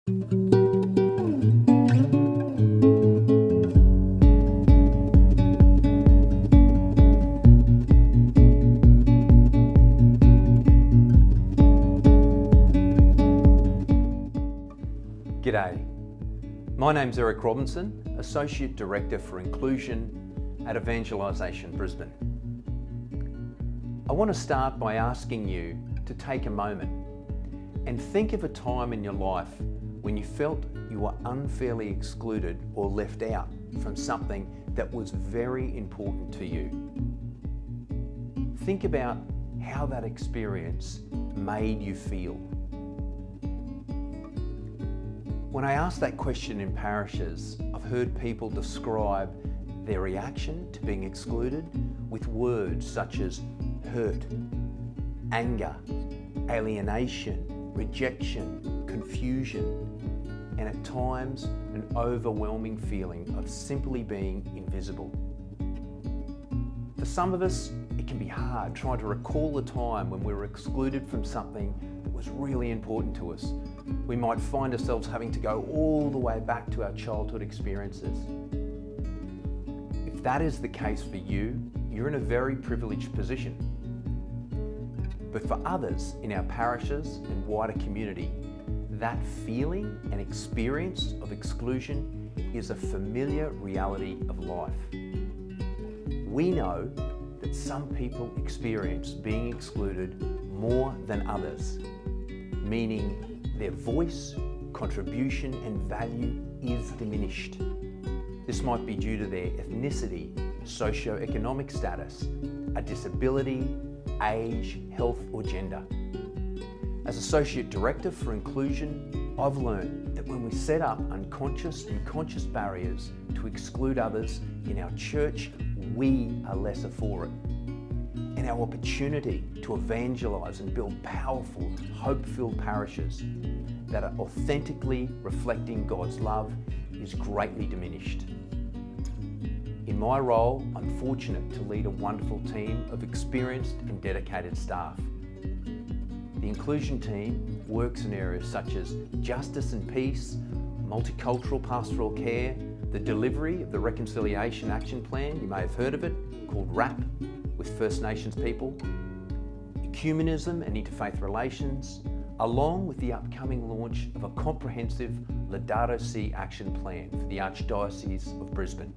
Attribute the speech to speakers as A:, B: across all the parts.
A: G'day, my name's Eric Robinson, Associate Director for Inclusion at Evangelisation Brisbane. I want to start by asking you to take a moment and think of a time in your life when you felt you were unfairly excluded or left out from something that was very important to you. Think about how that experience made you feel. When I ask that question in parishes, I've heard people describe their reaction to being excluded with words such as hurt, anger, alienation, rejection, confusion, and at times an overwhelming feeling of simply being invisible. For some of us, it can be hard trying to recall a time when we were excluded from something that was really important to us. We might find ourselves having to go all the way back to our childhood experiences. If that is the case for you, you're in a very privileged position. But for others in our parishes and wider community, that feeling and experience of exclusion is a familiar reality of life. We know that some people experience being excluded more than others, meaning their voice, contribution and value is diminished. This might be due to their ethnicity, socio-economic status, a disability, age, health or gender. As Associate Director for Inclusion, I've learned that when we set up unconscious and conscious barriers to exclude others in our church, we are lesser for it. And our opportunity to evangelise and build powerful, hope-filled parishes that are authentically reflecting God's love is greatly diminished. In my role, I'm fortunate to lead a wonderful team of experienced and dedicated staff. The inclusion team works in areas such as justice and peace, multicultural pastoral care, the delivery of the Reconciliation Action Plan, you may have heard of it, called RAP, with First Nations people, ecumenism and interfaith relations, along with the upcoming launch of a comprehensive Laudato Si action plan for the Archdiocese of Brisbane.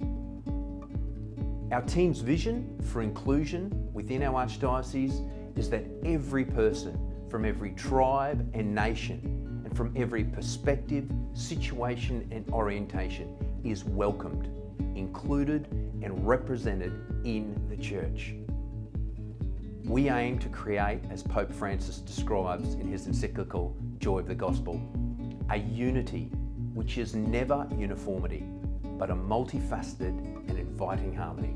A: Our team's vision for inclusion within our Archdiocese is that every person from every tribe and nation and from every perspective, situation and orientation is welcomed, included and represented in the Church. We aim to create, as Pope Francis describes in his encyclical Joy of the Gospel, a unity which is never uniformity, but a multifaceted and inviting harmony.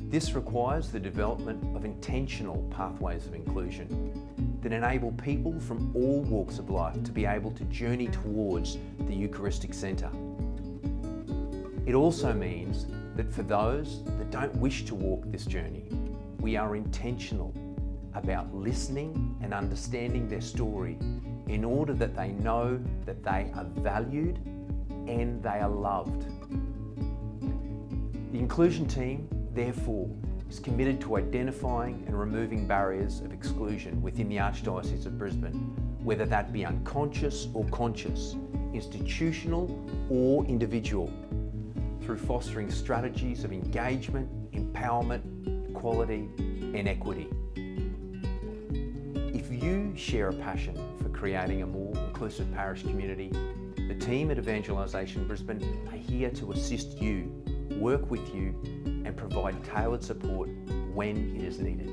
A: This requires the development of intentional pathways of inclusion that enable people from all walks of life to be able to journey towards the Eucharistic centre. It also means that for those that don't wish to walk this journey, we are intentional about listening and understanding their story in order that they know that they are valued and they are loved. The inclusion team, therefore, is committed to identifying and removing barriers of exclusion within the Archdiocese of Brisbane, whether that be unconscious or conscious, institutional or individual, through fostering strategies of engagement, empowerment, equality and equity. If you share a passion for creating a more inclusive parish community, the team at Evangelisation Brisbane are here to assist you, work with you and provide tailored support when it is needed.